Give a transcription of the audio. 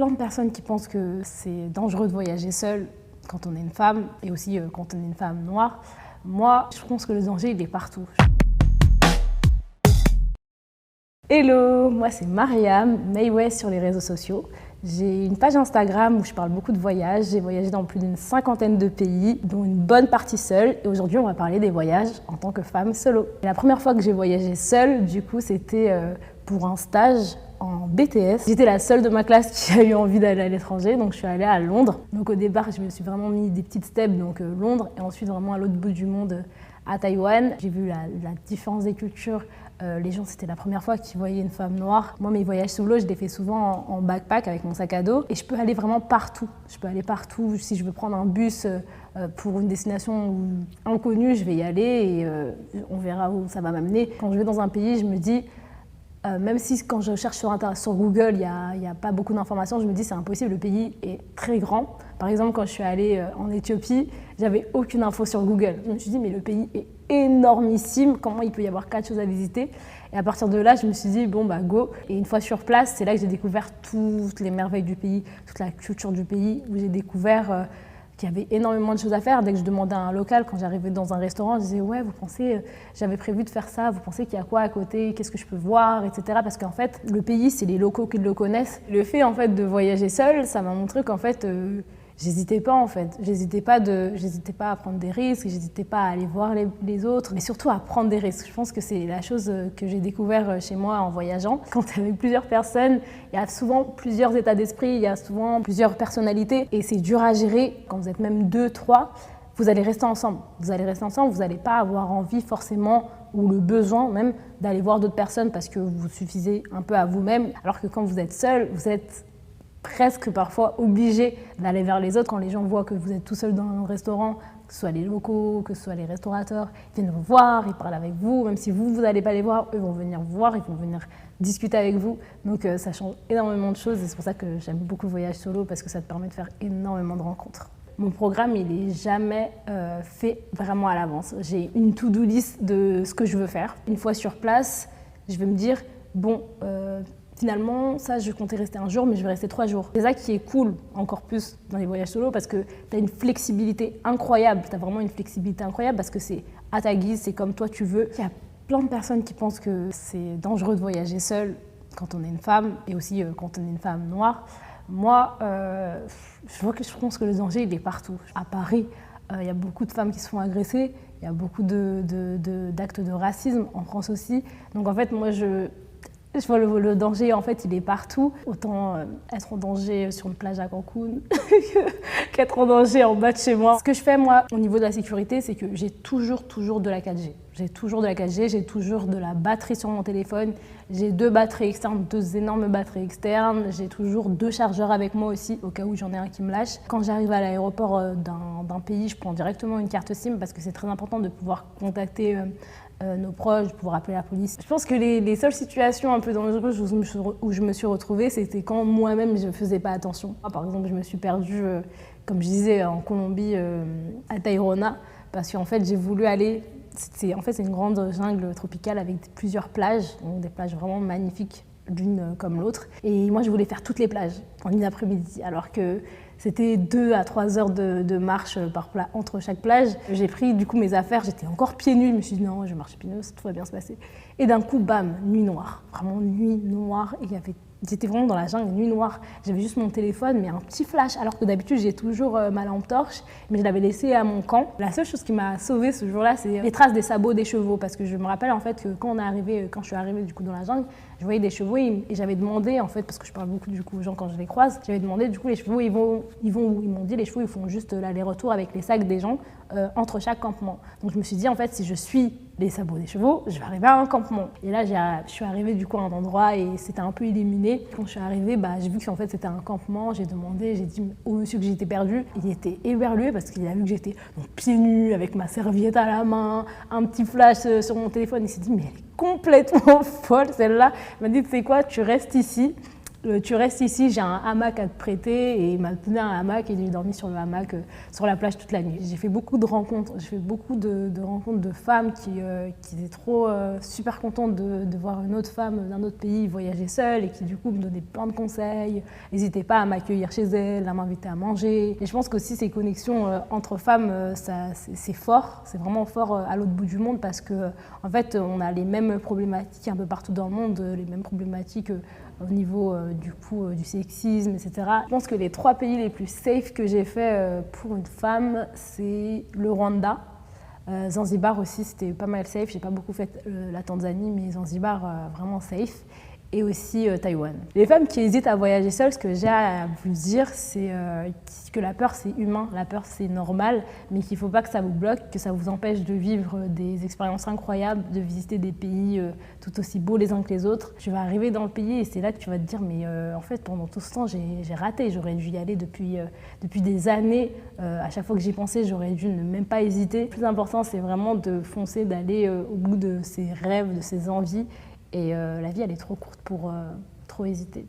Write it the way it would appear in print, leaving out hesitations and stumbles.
plein de personnes qui pensent que c'est dangereux de voyager seule quand on est une femme et aussi quand on est une femme noire. Moi, je pense que le danger, il est partout. Hello, moi c'est Mariam, Mayway sur les réseaux sociaux. J'ai une page Instagram où je parle beaucoup de voyages. J'ai voyagé dans plus d'une 50aine de pays, dont une bonne partie seule. Et aujourd'hui, on va parler des voyages en tant que femme solo. Et la première fois que j'ai voyagé seule, du coup, c'était pour un stage en BTS. J'étais la seule de ma classe qui a eu envie d'aller à l'étranger, donc je suis allée à Londres. Donc au départ, je me suis vraiment mis des petites steps, donc Londres, et ensuite vraiment à l'autre bout du monde, à Taïwan. J'ai vu la différence des cultures. Les gens, c'était la première fois qu'ils voyaient une femme noire. Moi, mes voyages solo, je les fais souvent en backpack avec mon sac à dos. Et je peux aller vraiment partout. Je peux aller partout. Si je veux prendre un bus pour une destination inconnue, je vais y aller et on verra où ça va m'amener. Quand je vais dans un pays, je me dis, même si quand je cherche sur Google, il n'y a pas beaucoup d'informations, je me dis c'est impossible, le pays est très grand. Par exemple, quand je suis allée en Éthiopie, j'avais aucune info sur Google. Je me suis dit, mais le pays est énormissime, comment il peut y avoir 4 choses à visiter? Et à partir de là, je me suis dit, bon, bah go. Et une fois sur place, c'est là que j'ai découvert toutes les merveilles du pays, toute la culture du pays, où j'ai découvert qu'il y avait énormément de choses à faire. Dès que je demandais à un local, quand j'arrivais dans un restaurant, je disais, ouais, vous pensez, j'avais prévu de faire ça, vous pensez qu'il y a quoi à côté, qu'est-ce que je peux voir, etc. Parce qu'en fait, le pays, c'est les locaux qui le connaissent. Le fait, en fait, de voyager seule, ça m'a montré qu'en fait, j'hésitais pas en fait, j'hésitais pas à prendre des risques, j'hésitais pas à aller voir les autres, mais surtout à prendre des risques. Je pense que c'est la chose que j'ai découvert chez moi en voyageant. Quand tu es avec plusieurs personnes, il y a souvent plusieurs états d'esprit, il y a souvent plusieurs personnalités et c'est dur à gérer. Quand vous êtes même 2, 3, vous allez rester ensemble. Vous n'allez pas avoir envie forcément ou le besoin même d'aller voir d'autres personnes parce que vous suffisez un peu à vous-même. Alors que quand vous êtes seul, vous êtes presque parfois obligé d'aller vers les autres quand les gens voient que vous êtes tout seul dans un restaurant, que ce soit les locaux, que ce soit les restaurateurs, ils viennent vous voir, ils parlent avec vous, même si vous n'allez pas les voir, eux vont venir vous voir, ils vont venir discuter avec vous. Donc ça change énormément de choses et c'est pour ça que j'aime beaucoup le voyage solo parce que ça te permet de faire énormément de rencontres. Mon programme, il n'est jamais fait vraiment à l'avance. J'ai une to-do list de ce que je veux faire. Une fois sur place, je vais me dire, bon, finalement, ça, je comptais rester un jour, mais je vais rester 3 jours. C'est ça qui est cool, encore plus dans les voyages solo, parce que tu as une flexibilité incroyable. Tu as vraiment une flexibilité incroyable parce que c'est à ta guise, c'est comme toi tu veux. Il y a plein de personnes qui pensent que c'est dangereux de voyager seule quand on est une femme et aussi quand on est une femme noire. Moi, je pense que le danger, il est partout. À Paris, il y a beaucoup de femmes qui se font agresser. Il y a beaucoup d'actes de racisme, en France aussi. Donc en fait, moi, je vois le danger, en fait, il est partout. Autant être en danger sur une plage à Cancun qu'être en danger en bas de chez moi. Ce que je fais, moi, au niveau de la sécurité, c'est que j'ai toujours de la 4G. J'ai toujours de la 4G, j'ai toujours de la batterie sur mon téléphone. J'ai 2 batteries externes, 2 énormes batteries externes. J'ai toujours 2 chargeurs avec moi aussi, au cas où j'en ai un qui me lâche. Quand j'arrive à l'aéroport d'un pays, je prends directement une carte SIM parce que c'est très important de pouvoir contacter nos proches, de pouvoir appeler la police. Je pense que les seules situations un peu dangereuses où je me suis retrouvée, c'était quand moi-même je ne faisais pas attention. Par exemple, je me suis perdue, comme je disais, en Colombie, à Tayrona, parce qu'en fait, j'ai voulu aller... c'est une grande jungle tropicale avec plusieurs plages, donc des plages vraiment magnifiques, l'une comme l'autre. Et moi, je voulais faire toutes les plages en une après-midi, alors que c'était 2 à 3 heures de marche entre chaque plage. J'ai pris du coup mes affaires, j'étais encore pieds nus. Je me suis dit non, je marche pieds nus, tout va bien se passer. Et d'un coup, bam, nuit noire. Vraiment nuit noire. Et j'étais vraiment dans la jungle, nuit noire. J'avais juste mon téléphone, mais un petit flash. Alors que d'habitude, j'ai toujours ma lampe torche, mais je l'avais laissée à mon camp. La seule chose qui m'a sauvée ce jour-là, c'est les traces des sabots des chevaux. Parce que je me rappelle en fait que quand je suis arrivée du coup dans la jungle, je voyais des chevaux et j'avais demandé en fait, parce que je parle beaucoup du coup aux gens quand je les croise, j'avais demandé du coup les chevaux ils vont où? Ils m'ont dit les chevaux ils font juste l'aller-retour avec les sacs des gens entre chaque campement. Donc je me suis dit en fait si je suis les sabots des chevaux, je vais arriver à un campement. Et là je suis arrivée du coup à un endroit et c'était un peu illuminé. Quand je suis arrivée, j'ai vu que en fait c'était un campement, j'ai demandé, j'ai dit au monsieur que j'étais perdue, il était éberlué parce qu'il a vu que j'étais donc pieds nus avec ma serviette à la main, un petit flash sur mon téléphone, il s'est dit mais elle est complètement folle celle-là. Il m'a dit tu sais quoi, tu restes ici. Tu restes ici, j'ai un hamac à te prêter, et il m'a donné un hamac et j'ai dormi sur le hamac sur la plage toute la nuit. J'ai fait beaucoup de rencontres, j'ai fait beaucoup de rencontres de femmes qui étaient trop super contentes de voir une autre femme d'un autre pays voyager seule et qui du coup me donnaient plein de conseils, n'hésitaient pas à m'accueillir chez elles, à m'inviter à manger. Et je pense qu'aussi ces connexions entre femmes, c'est fort, c'est vraiment fort à l'autre bout du monde parce que en fait on a les mêmes problématiques un peu partout dans le monde, les mêmes problématiques au niveau du sexisme, etc. Je pense que les 3 pays les plus safe que j'ai fait pour une femme, c'est le Rwanda. Zanzibar aussi, c'était pas mal safe. J'ai pas beaucoup fait la Tanzanie, mais Zanzibar, vraiment safe. Et aussi Taïwan. Les femmes qui hésitent à voyager seules, ce que j'ai à vous dire, c'est que la peur, c'est humain, la peur, c'est normal, mais qu'il ne faut pas que ça vous bloque, que ça vous empêche de vivre des expériences incroyables, de visiter des pays tout aussi beaux les uns que les autres. Tu vas arriver dans le pays et c'est là que tu vas te dire, mais en fait, pendant tout ce temps, j'ai raté, j'aurais dû y aller depuis des années. À chaque fois que j'y pensais, j'aurais dû ne même pas hésiter. Le plus important, c'est vraiment de foncer, d'aller au bout de ses rêves, de ses envies. Et la vie, elle est trop courte pour trop hésiter.